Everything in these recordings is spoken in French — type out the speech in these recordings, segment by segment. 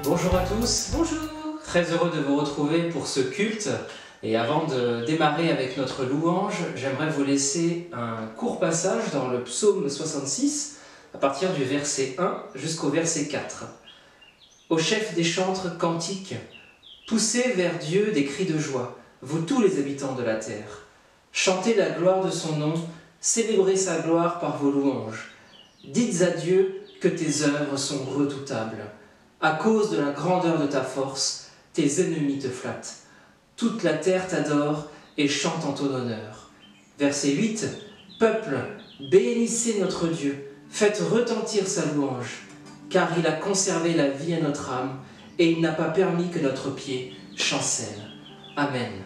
Bonjour à tous. Bonjour. Très heureux de vous retrouver pour ce culte. Et avant de démarrer avec notre louange, j'aimerais vous laisser un court passage dans le psaume 66, à partir du verset 1 jusqu'au verset 4. Au chef des chantres cantiques, poussez vers Dieu des cris de joie, vous tous les habitants de la terre. Chantez la gloire de son nom, célébrez sa gloire par vos louanges. Dites à Dieu que tes œuvres sont redoutables. À cause de la grandeur de ta force, tes ennemis te flattent. Toute la terre t'adore et chante en ton honneur. Verset 8. Peuple, bénissez notre Dieu, faites retentir sa louange, car il a conservé la vie à notre âme et il n'a pas permis que notre pied chancelle. Amen.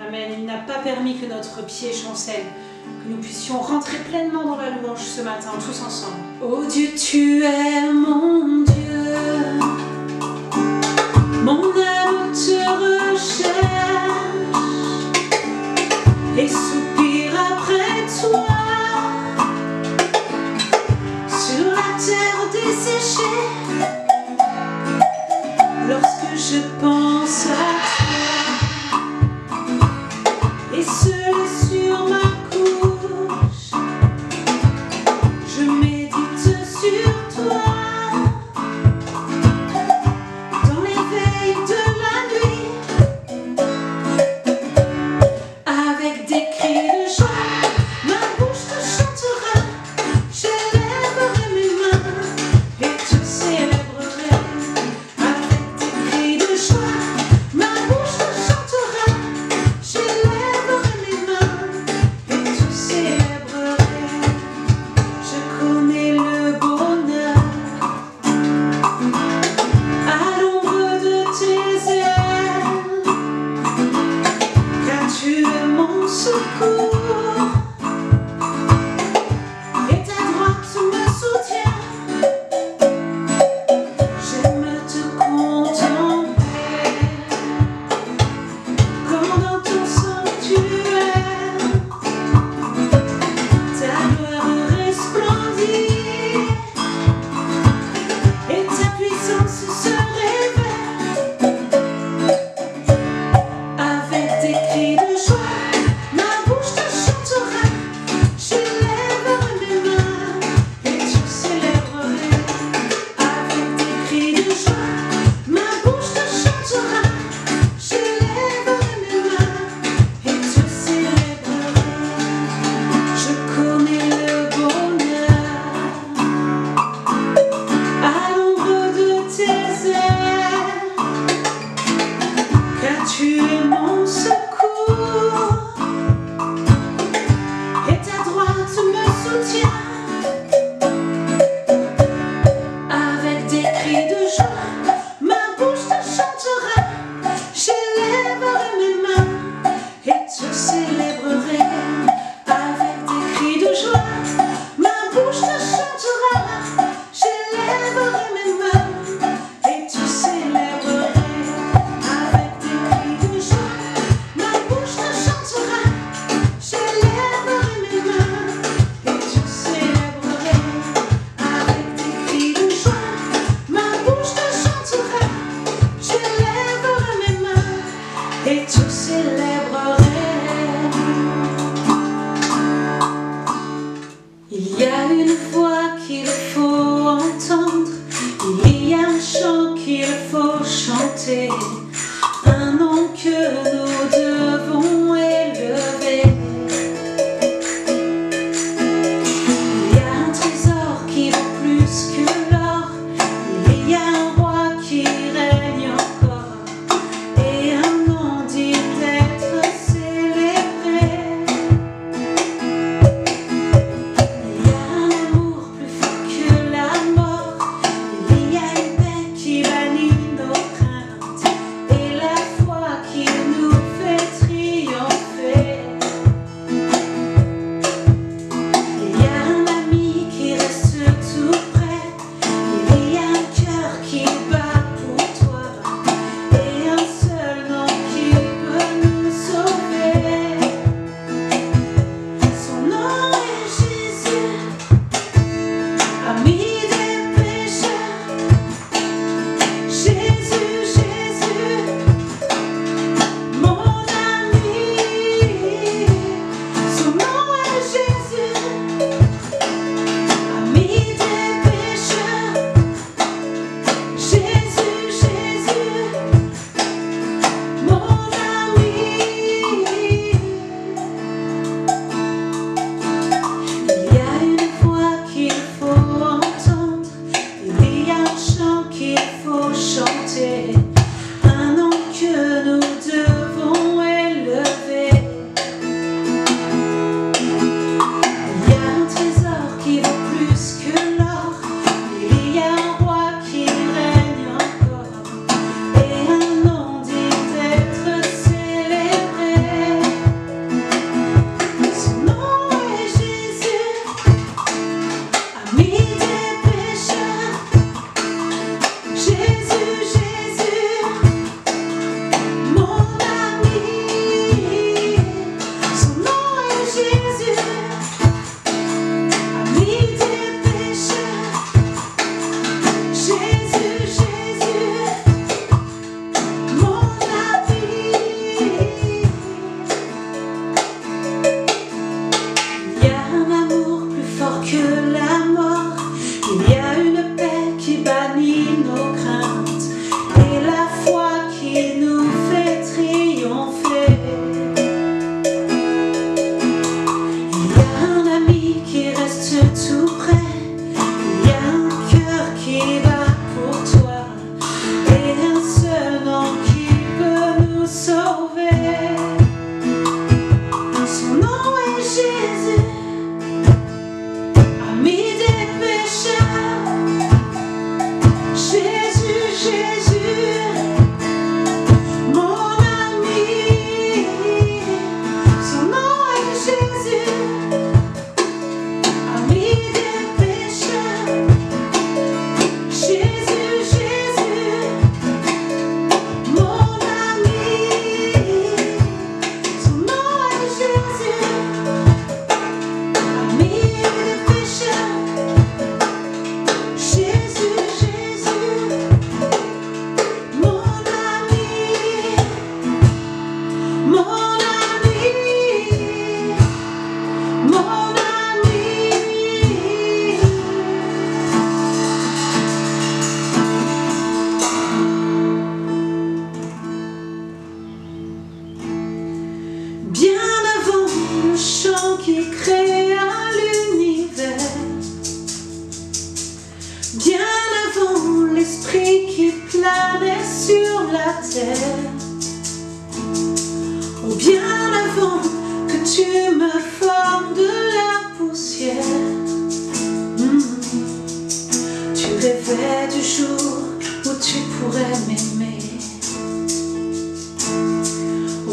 Amen. Il n'a pas permis que notre pied chancelle, que nous puissions rentrer pleinement dans la louange ce matin, tous ensemble. Oh Dieu, tu es mon Dieu, mon âme te recherche et soupire après toi. Sur la terre desséchée, lorsque je pense à toi, et seul sur ma couche, je médite sur toi. Dans l'éveil de la nuit, avec des cris de joie, ma bouche te chantera. J'élèverai mes mains et te célébrerai. Avec des cris de joie, ma bouche te chantera. J'élèverai mes mains et te célébrerai. Je connais le bonheur à l'ombre de tes ailes, car tu es mon secours et ta droite me soutient. J'aime te contempler comme dans ton sanctuaire. Ta gloire resplendit et ta puissance se révèle. Avec des cris de joie, ma bouche te chantera. J'élèverai mes mains et te célébrerai. Avec des cris de joie, ma bouche te chantera. J'élèverai mes mains et te célébrerai. Je connais le bonheur à l'ombre de tes ailes, car tu es mon secours et ta droite me soutient. Avec des cris de joie, ma bouche te chantera. J'élèverai mes mains et te célébrerai. Avec des cris de joie, ma bouche te chantera. J'élèverai mes mains et te célébrerai. Avec des cris de joie, ma bouche te chantera. J'élèverai mes mains et te célébrerai. Avec des cris de joie, ma bouche te chantera. J'élèverai mes mains et te célébrerai. Il y a une voix qu'il faut entendre, il y a un chant qu'il faut chanter, un nom que nous devons élever. Il y a un trésor qui vaut plus que l'or, il y a un roi qui règne encore, et un nom dit d'être sauver. Son nom est Jésus, ami des pécheurs. Jésus, Jésus, mon ami. Son nom est Jésus, ami des pécheurs. Jésus, Jésus, mon ami. Son nom est Jésus, ami des pécheurs. Jésus, Jésus, mon ami, mon ami, mon ami. Bien avant le chant qui créa l'univers, bien avant l'esprit qui planait sur la terre, oh bien avant que tu me formes de la poussière, tu rêvais du jour où tu pourrais m'aimer.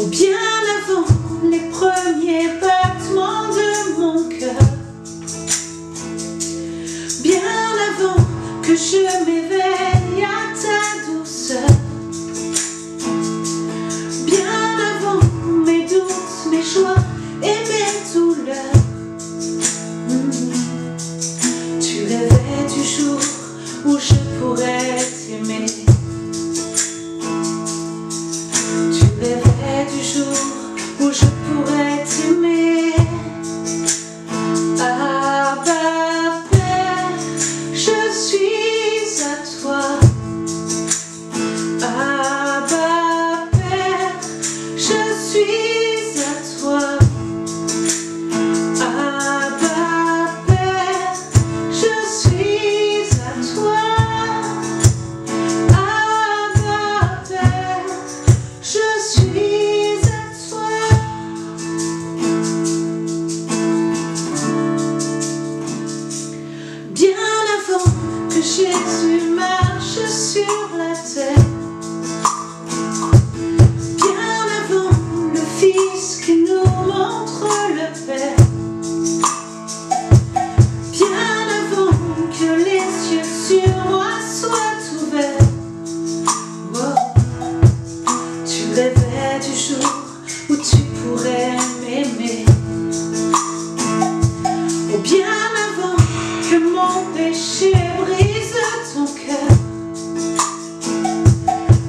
Oh bien avant les premiers battements de mon cœur, bien avant que je m'éveille à ta douceur, bien avant mes doutes, mes joies et mes douleurs, tu rêvais du jour où je pourrais t'aimer. Tu rêvais du jour où je pourrais t'aimer. Abba Père, je suis à toi. Abba Père, je suis à toi. Abba Père, je suis à toi. Abba Père, je suis à toi. Bien avant que Jésus marche sur la terre, bien avant le Fils qui nous montre le Père, bien avant que les yeux sur moi soient ouverts, oh, tu rêvais du jour où tu pourrais m'aimer. Oh bien avant que mon péché brise ton cœur,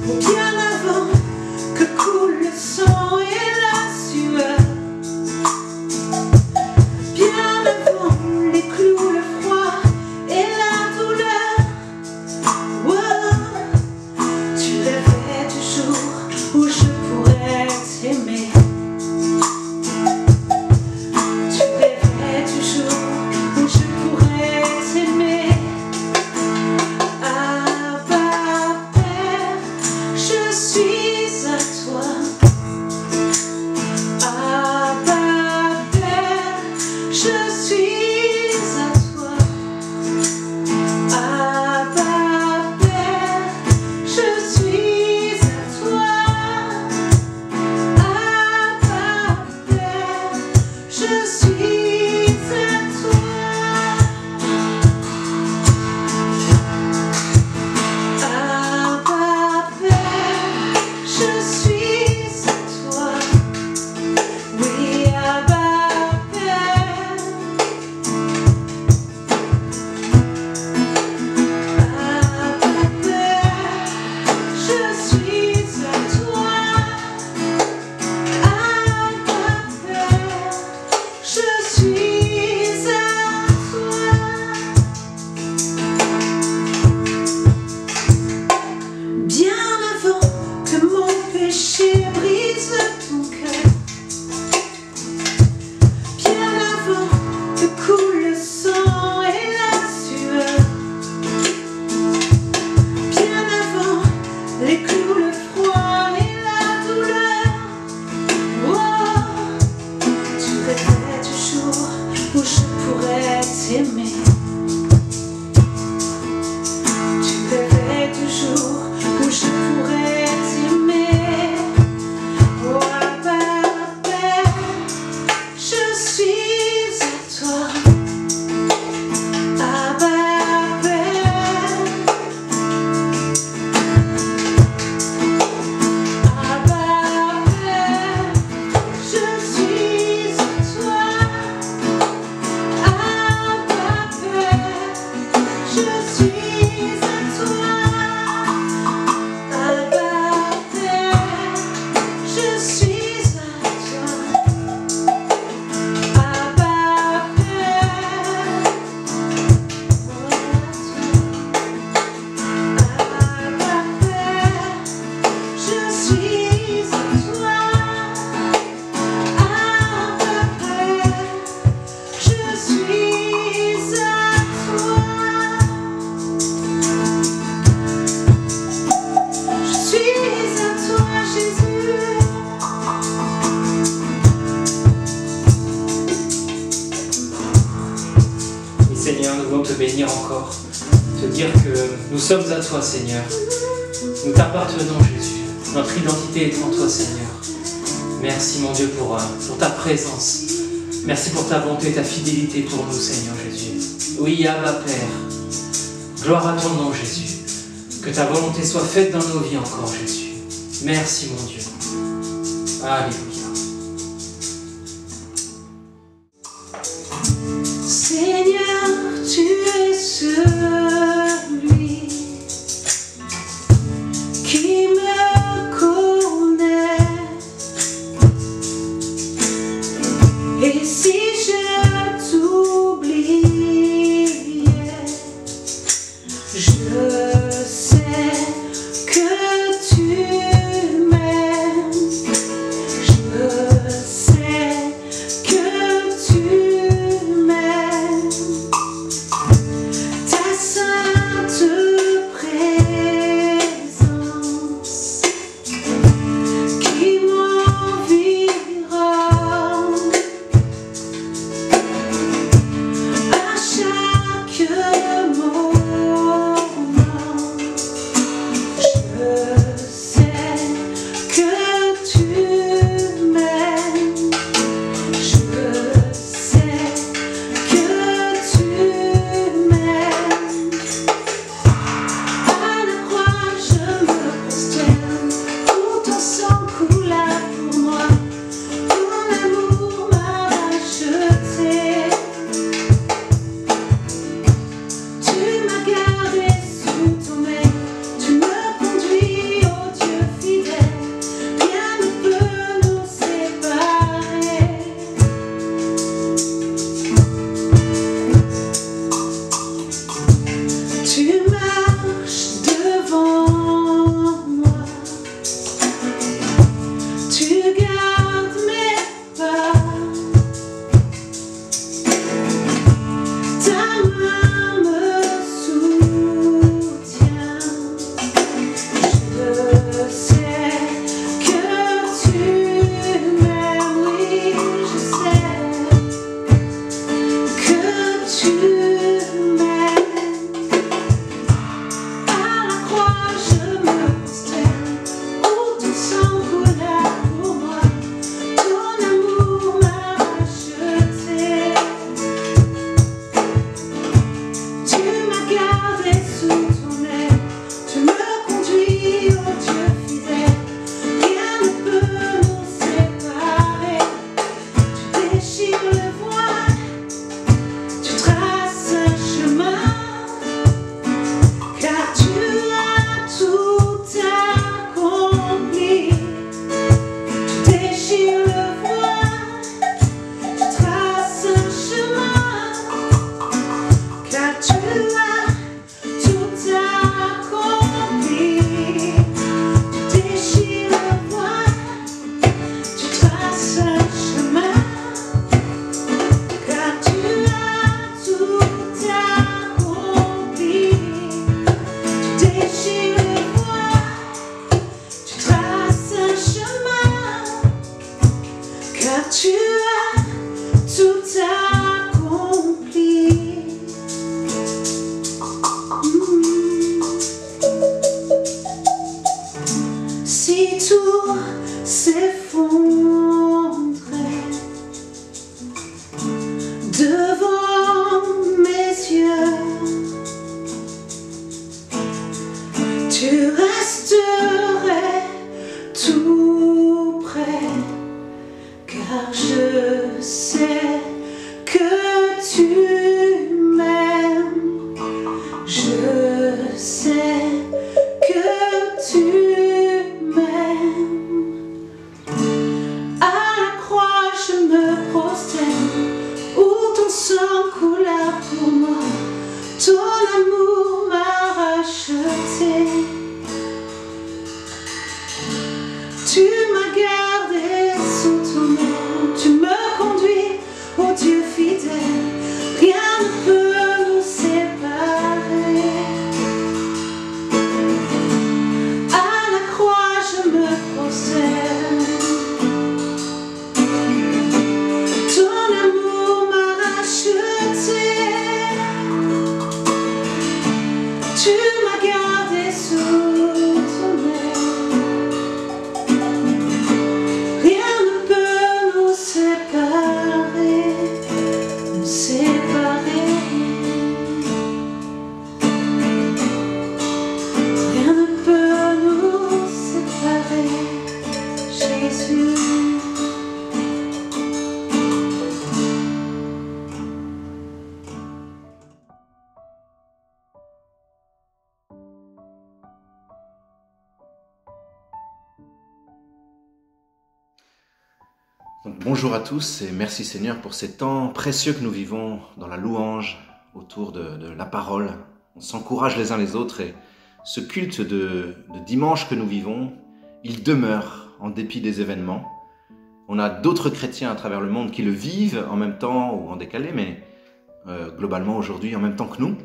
oh bien avant que coule le sang et la sueur, bien avant les clous, le froid et la douleur, oh, tu rêvais du jour où je pourrais t'aimer. je suis à toi. Abba Père, Abba Père, je suis à toi. Abba Père, je suis à toi. Je suis à toi, Jésus. Oui, Seigneur, nous voulons te bénir encore, te dire que nous sommes à toi, Seigneur. Nous t'appartenons, Jésus. Notre identité est en toi, Seigneur. Merci, mon Dieu, pour ta présence. Merci pour ta bonté et ta fidélité pour nous, Seigneur Jésus. Oui, Abba Père, gloire à ton nom, Jésus. Que ta volonté soit faite dans nos vies encore, Jésus. Merci, mon Dieu. Alléluia. Seigneur, tu es celui qui me connaît. Et si je t'oubliais, je sais que tu m'aimes. Je sais que tu m'aimes. Ta sainte présence qui m'environne à chaque moment. Je sais que tu m'aimes. Je sais que tu m'aimes. À la croix, je me prosterne, tout ton sang coula pour moi. Ton amour m'a racheté. Tu m'as gardé sous ton aile, tu me conduis, ô Dieu fidèle. Rien ne peut nous séparer. Tu marches devant moi, tu gardes mes pas. Ta main me soutient. Je sais que tu m'aimes, oui, je sais que tu m'aimes. À la croix, je me prosterne, où ton sang coula pour moi. Ton amour m'a racheté. Tu m'as gardé sous ton aile, tu me conduis, ô Dieu fidèle. Rien ne peut nous séparer. Tu déchires le voile, tu traces un chemin, car tu as tout accompli. Tu déchires le voile, tu traces un chemin, car tu as tout accompli. Tu déchires le voile, tu traces un chemin, car tu as tout accompli. Tu déchires le voile, tu traces un chemin, car tu as tout accompli. Si tout s'effondrait devant mes yeux, tu resterais tout près, car je sais que tu m'aimes. Je sais que tu m'aimes. amour m'a racheté. Tu m'as gardé sous ton aile, tu me conduis, ô Dieu fidèle, rien ne peut nous séparer. À la croix je me prosterne, ton amour m'a racheté. Tu m'as gardé sous ton aile, rien ne peut nous séparer, nous séparer. Rien ne peut nous séparer, Jésus. Donc, bonjour à tous et merci Seigneur pour ces temps précieux que nous vivons dans la louange autour de la parole. On s'encourage les uns les autres et ce culte de dimanche que nous vivons, il demeure en dépit des événements. On a d'autres chrétiens à travers le monde qui le vivent en même temps ou en décalé, mais globalement aujourd'hui en même temps que nous.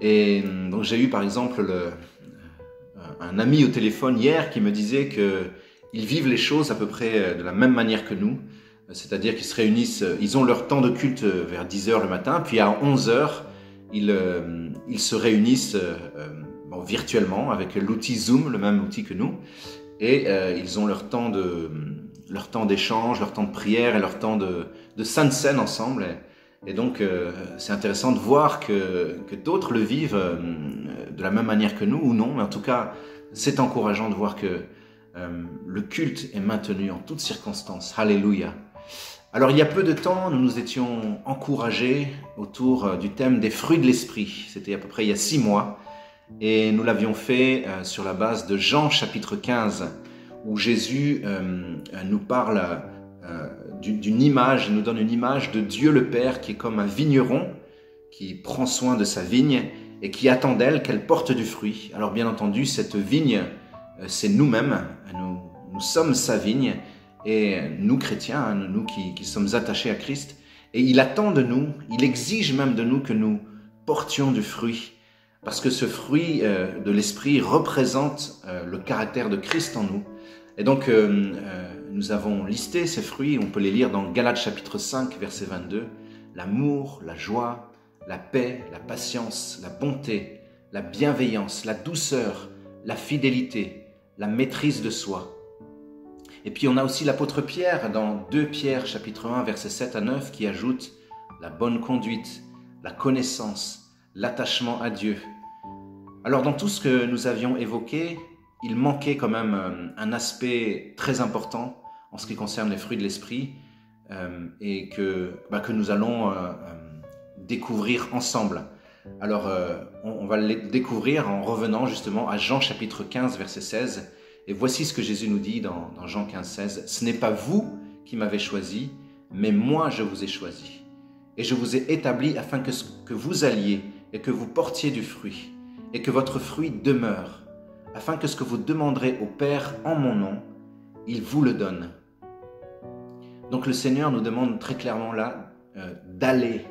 Et donc j'ai eu par exemple un ami au téléphone hier qui me disait qu'ils vivent les choses à peu près de la même manière que nous, c'est-à-dire qu'ils se réunissent, ils ont leur temps de culte vers 10h le matin, puis à 11h, ils se réunissent virtuellement avec l'outil Zoom, le même outil que nous, et ils ont leur temps d'échange, leur temps de prière et leur temps de sainte scène ensemble. Et donc c'est intéressant de voir que d'autres le vivent de la même manière que nous, ou non, mais en tout cas, c'est encourageant de voir que le culte est maintenu en toutes circonstances. Alléluia. Alors il y a peu de temps, nous nous étions encouragés autour du thème des fruits de l'esprit. C'était à peu près il y a 6 mois et nous l'avions fait sur la base de Jean chapitre 15 où Jésus nous parle d'une image, il nous donne une image de Dieu le Père qui est comme un vigneron qui prend soin de sa vigne et qui attend d'elle qu'elle porte du fruit. Alors bien entendu, cette vigne, c'est nous-mêmes, nous sommes sa vigne, et nous chrétiens, nous qui sommes attachés à Christ, et il attend de nous, il exige même de nous que nous portions du fruit, parce que ce fruit de l'esprit représente le caractère de Christ en nous. Et donc nous avons listé ces fruits, on peut les lire dans Galates chapitre 5, verset 22, l'amour, la joie, la paix, la patience, la bonté, la bienveillance, la douceur, la fidélité, la maîtrise de soi. Et puis on a aussi l'apôtre Pierre dans 2 Pierre chapitre 1 versets 7 à 9 qui ajoute la bonne conduite, la connaissance, l'attachement à Dieu. Alors dans tout ce que nous avions évoqué, il manquait quand même un aspect très important en ce qui concerne les fruits de l'esprit et que nous allons découvrir ensemble. Alors on va le découvrir en revenant justement à Jean chapitre 15 verset 16. Et voici ce que Jésus nous dit dans Jean 15, 16. « Ce n'est pas vous qui m'avez choisi, mais moi je vous ai choisi. Et je vous ai établi afin que vous alliez et que vous portiez du fruit, et que votre fruit demeure, afin que ce que vous demanderez au Père en mon nom, il vous le donne. » Donc le Seigneur nous demande très clairement là d'aller,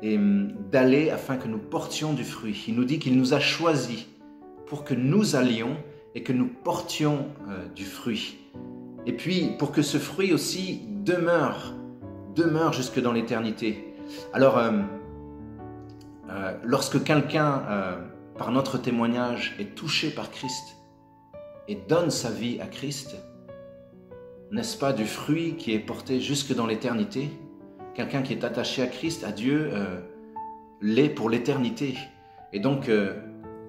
et d'aller afin que nous portions du fruit. Il nous dit qu'il nous a choisis pour que nous allions et que nous portions du fruit. Et puis, pour que ce fruit aussi demeure jusque dans l'éternité. Alors, lorsque quelqu'un, par notre témoignage, est touché par Christ et donne sa vie à Christ, n'est-ce pas du fruit qui est porté jusque dans l'éternité? Quelqu'un qui est attaché à Christ, à Dieu, l'est pour l'éternité. Et donc,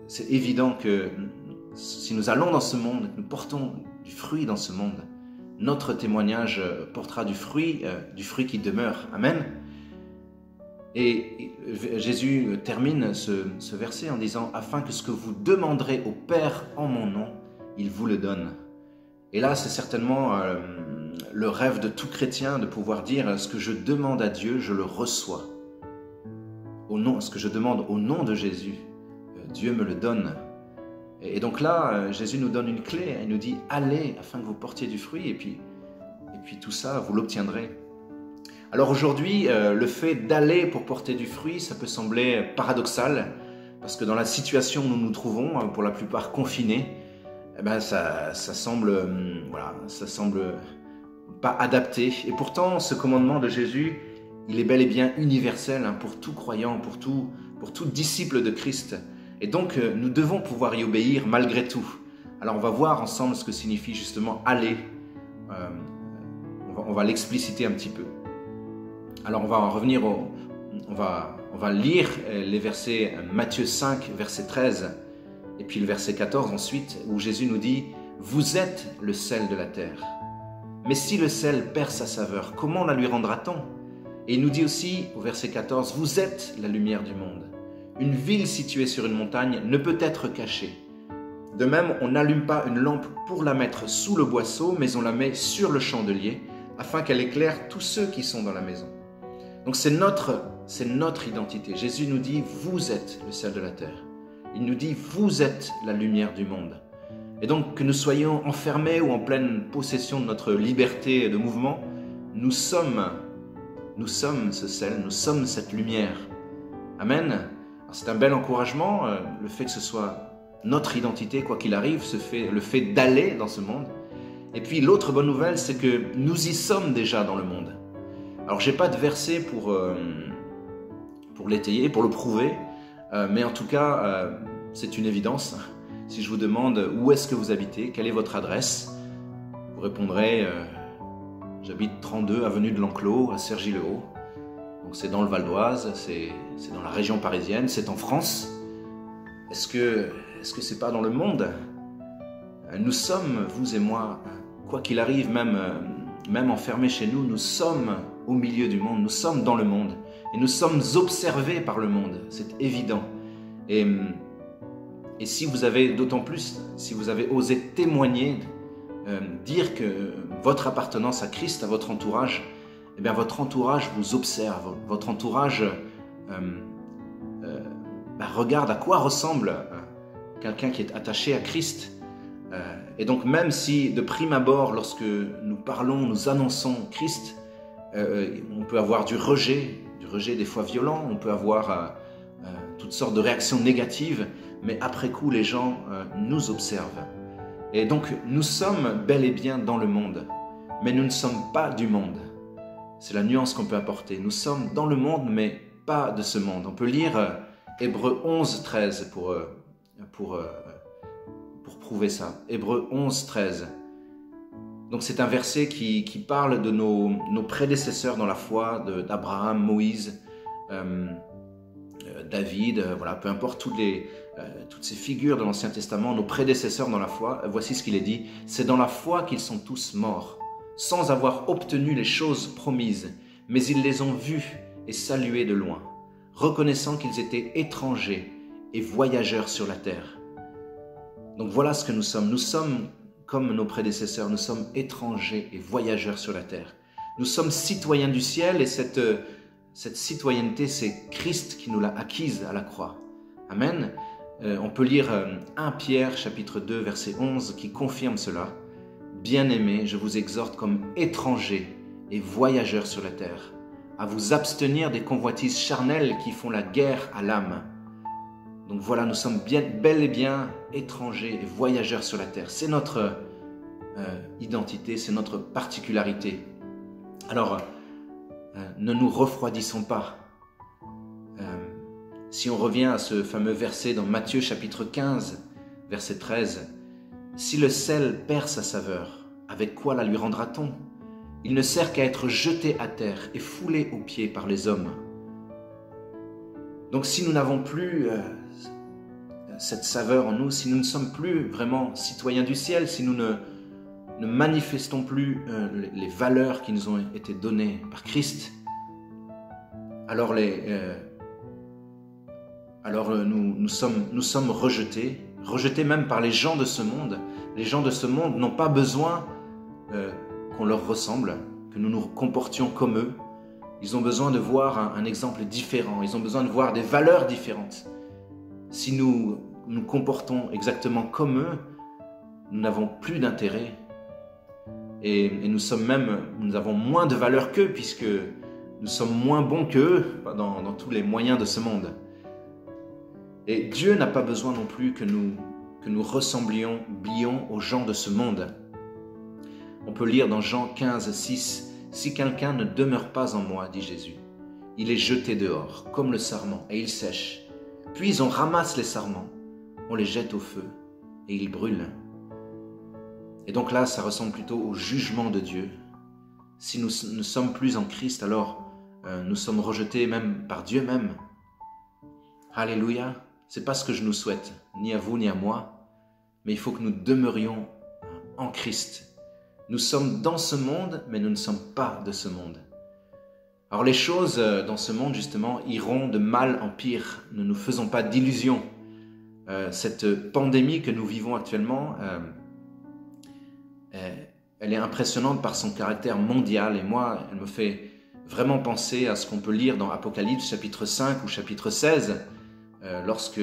c'est évident que si nous allons dans ce monde, que nous portons du fruit dans ce monde, notre témoignage portera du fruit qui demeure. Amen. Et Jésus termine ce verset en disant « Afin que ce que vous demanderez au Père en mon nom, il vous le donne. » Et là, c'est certainement le rêve de tout chrétien de pouvoir dire « Ce que je demande à Dieu, je le reçois. » ce que je demande au nom de Jésus, Dieu me le donne. Et donc là, Jésus nous donne une clé, il nous dit « Allez afin que vous portiez du fruit et puis tout ça, vous l'obtiendrez ». Alors aujourd'hui, le fait d'aller pour porter du fruit, ça peut sembler paradoxal, parce que dans la situation où nous nous trouvons, pour la plupart confinés, eh ben ça semble pas adapté. Et pourtant, ce commandement de Jésus, il est bel et bien universel pour tout croyant, pour tout disciple de Christ. Et donc, nous devons pouvoir y obéir malgré tout. Alors, on va voir ensemble ce que signifie justement aller. On va l'expliciter un petit peu. Alors, on va en revenir on va lire les versets Matthieu 5, verset 13, et puis le verset 14 ensuite, où Jésus nous dit « Vous êtes le sel de la terre. Mais si le sel perd sa saveur, comment la lui rendra-t-on » Et il nous dit aussi au verset 14 « Vous êtes la lumière du monde. Une ville située sur une montagne ne peut être cachée. De même, on n'allume pas une lampe pour la mettre sous le boisseau, mais on la met sur le chandelier, afin qu'elle éclaire tous ceux qui sont dans la maison. » Donc c'est notre identité. Jésus nous dit « Vous êtes le sel de la terre. » Il nous dit « Vous êtes la lumière du monde. » Et donc que nous soyons enfermés ou en pleine possession de notre liberté de mouvement, nous sommes ce sel, nous sommes cette lumière. Amen. C'est un bel encouragement, le fait que ce soit notre identité, quoi qu'il arrive, le fait d'aller dans ce monde. Et puis l'autre bonne nouvelle, c'est que nous y sommes déjà dans le monde. Alors j'ai pas de verset pour l'étayer, pour le prouver, mais en tout cas, c'est une évidence. Si je vous demande où est-ce que vous habitez, quelle est votre adresse, vous répondrez j'habite 32 avenue de l'Enclos à Cergy-le-Haut. Donc c'est dans le Val d'Oise, c'est dans la région parisienne, c'est en France. Est-ce que c'est pas dans le monde? Nous sommes, vous et moi, quoi qu'il arrive, même enfermés chez nous, nous sommes au milieu du monde, nous sommes dans le monde. Et nous sommes observés par le monde, c'est évident. Et si vous avez, d'autant plus, si vous avez osé témoigner, dire que votre appartenance à Christ, à votre entourage, eh bien votre entourage vous observe, votre entourage regarde à quoi ressemble quelqu'un qui est attaché à Christ. Et donc même si de prime abord, lorsque nous parlons, nous annonçons Christ, on peut avoir du rejet des fois violent, on peut avoir toutes sortes de réactions négatives, mais après coup les gens nous observent. Et donc nous sommes bel et bien dans le monde, mais nous ne sommes pas du monde. C'est la nuance qu'on peut apporter. Nous sommes dans le monde, mais pas de ce monde. On peut lire Hébreux 11, 13 pour prouver ça. Hébreux 11, 13. Donc c'est un verset qui parle de nos prédécesseurs dans la foi, d'Abraham, Moïse, David, voilà, peu importe toutes ces figures de l'Ancien Testament, nos prédécesseurs dans la foi. Voici ce qu'il est dit. C'est dans la foi qu'ils sont tous morts, sans avoir obtenu les choses promises, mais ils les ont vues et saluées de loin, reconnaissant qu'ils étaient étrangers et voyageurs sur la terre. Donc voilà ce que nous sommes. Nous sommes comme nos prédécesseurs, nous sommes étrangers et voyageurs sur la terre. Nous sommes citoyens du ciel et cette citoyenneté, c'est Christ qui nous l'a acquise à la croix. Amen. On peut lire 1 Pierre chapitre 2 verset 11 qui confirme cela. Bien-aimés, je vous exhorte comme étrangers et voyageurs sur la terre, à vous abstenir des convoitises charnelles qui font la guerre à l'âme. Donc voilà, nous sommes bel et bien étrangers et voyageurs sur la terre. C'est notre identité, c'est notre particularité. Alors, ne nous refroidissons pas. Si on revient à ce fameux verset dans Matthieu chapitre 15, verset 13, « Si le sel perd sa saveur, avec quoi la lui rendra-t-on? Il ne sert qu'à être jeté à terre et foulé aux pieds par les hommes. » Donc si nous n'avons plus cette saveur en nous, si nous ne sommes plus vraiment citoyens du ciel, si nous ne manifestons plus les valeurs qui nous ont été données par Christ, alors nous sommes rejetés même par les gens de ce monde. Les gens de ce monde n'ont pas besoin qu'on leur ressemble, que nous nous comportions comme eux. Ils ont besoin de voir un exemple différent. Ils ont besoin de voir des valeurs différentes. Si nous nous comportons exactement comme eux, nous n'avons plus d'intérêt. Et nous avons moins de valeur qu'eux puisque nous sommes moins bons qu'eux dans tous les moyens de ce monde. Et Dieu n'a pas besoin non plus que nous ressemblions aux gens de ce monde. On peut lire dans Jean 15, 6, « Si quelqu'un ne demeure pas en moi, dit Jésus, il est jeté dehors, comme le sarment, et il sèche. Puis on ramasse les sarments, on les jette au feu, et ils brûlent. » Et donc là, ça ressemble plutôt au jugement de Dieu. Si nous ne sommes plus en Christ, alors nous sommes rejetés même par Dieu même. Alléluia, c'est pas ce que je nous souhaite, ni à vous ni à moi, mais il faut que nous demeurions en Christ. Nous sommes dans ce monde, mais nous ne sommes pas de ce monde. Alors les choses dans ce monde, justement, iront de mal en pire. Ne nous faisons pas d'illusions. Cette pandémie que nous vivons actuellement, elle est impressionnante par son caractère mondial. Et moi, elle me fait vraiment penser à ce qu'on peut lire dans Apocalypse, chapitre 5 ou chapitre 16, lorsque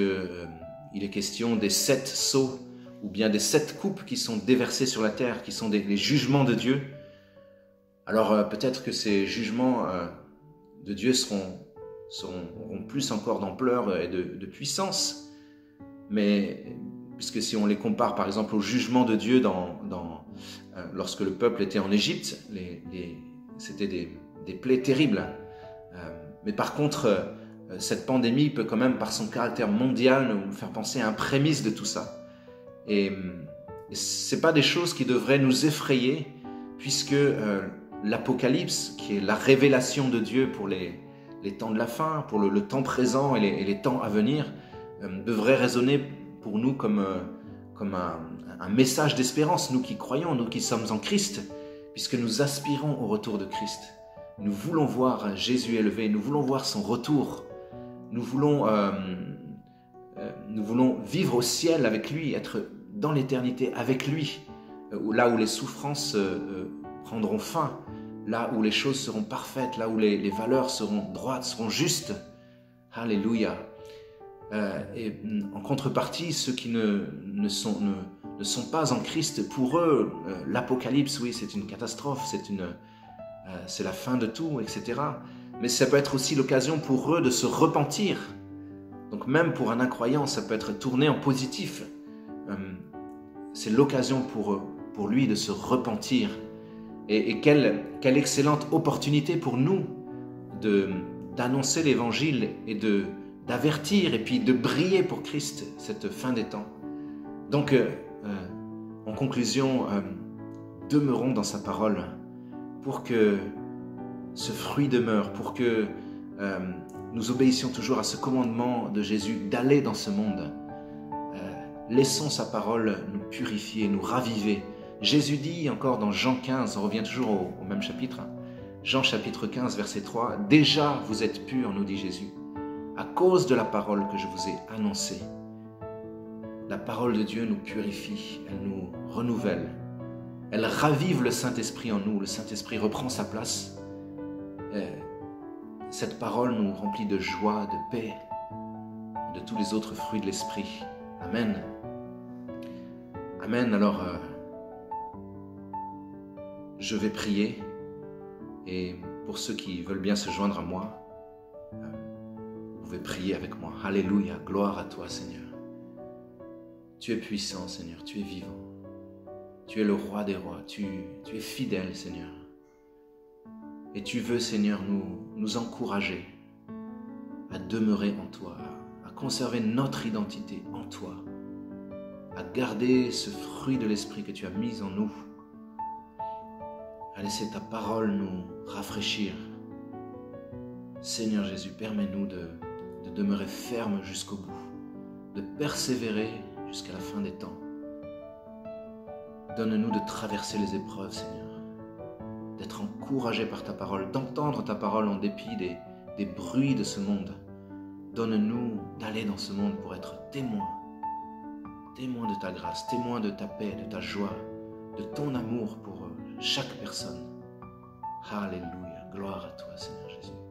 il est question des 7 sceaux, ou bien des 7 coupes qui sont déversées sur la terre, qui sont les jugements de Dieu. Alors peut-être que ces jugements de Dieu auront plus encore d'ampleur et de puissance, mais puisque si on les compare par exemple au jugement de Dieu lorsque le peuple était en Égypte, c'était des plaies terribles. Mais par contre, cette pandémie peut quand même, par son caractère mondial, nous faire penser à un prémisse de tout ça. Et ce n'est pas des choses qui devraient nous effrayer, puisque l'Apocalypse, qui est la révélation de Dieu pour les temps de la fin, pour le temps présent et les temps à venir, devrait résonner pour nous comme un message d'espérance, nous qui croyons, nous qui sommes en Christ, puisque nous aspirons au retour de Christ. Nous voulons voir Jésus élevé, nous voulons voir son retour, nous voulons vivre au ciel avec lui, être dans l'éternité avec lui, là où les souffrances prendront fin, là où les choses seront parfaites, là où les valeurs seront droites, seront justes. Alléluia. Et en contrepartie, ceux qui ne sont pas en Christ, pour eux, l'Apocalypse, oui, c'est une catastrophe, c'est la fin de tout, etc. Mais ça peut être aussi l'occasion pour eux de se repentir. Donc même pour un incroyant, ça peut être tourné en positif. C'est l'occasion pour lui de se repentir. Et quelle excellente opportunité pour nous d'annoncer l'Évangile et d'avertir et puis de briller pour Christ cette fin des temps. Donc, en conclusion, demeurons dans sa parole pour que ce fruit demeure, pour que nous obéissions toujours à ce commandement de Jésus d'aller dans ce monde. Laissons sa parole nous purifier, nous raviver. Jésus dit encore dans Jean 15, on revient toujours au même chapitre, Jean chapitre 15, verset 3, « Déjà vous êtes purs, nous dit Jésus, à cause de la parole que je vous ai annoncée. » La parole de Dieu nous purifie, elle nous renouvelle, elle ravive le Saint-Esprit en nous, le Saint-Esprit reprend sa place. Cette parole nous remplit de joie, de paix, de tous les autres fruits de l'Esprit. Amen. Amen. Alors, je vais prier et pour ceux qui veulent bien se joindre à moi, vous pouvez prier avec moi. Alléluia, gloire à toi Seigneur. Tu es puissant Seigneur, tu es vivant. Tu es le roi des rois, tu es fidèle Seigneur. Et tu veux Seigneur nous encourager à demeurer en toi, à conserver notre identité en toi, à garder ce fruit de l'Esprit que tu as mis en nous, à laisser ta parole nous rafraîchir. Seigneur Jésus, permets-nous de demeurer fermes jusqu'au bout, de persévérer jusqu'à la fin des temps. Donne-nous de traverser les épreuves, Seigneur, d'être encouragés par ta parole, d'entendre ta parole en dépit des bruits de ce monde. Donne-nous d'aller dans ce monde pour être témoins de ta grâce, témoins de ta paix, de ta joie, de ton amour pour chaque personne. Alléluia. Gloire à toi, Seigneur Jésus.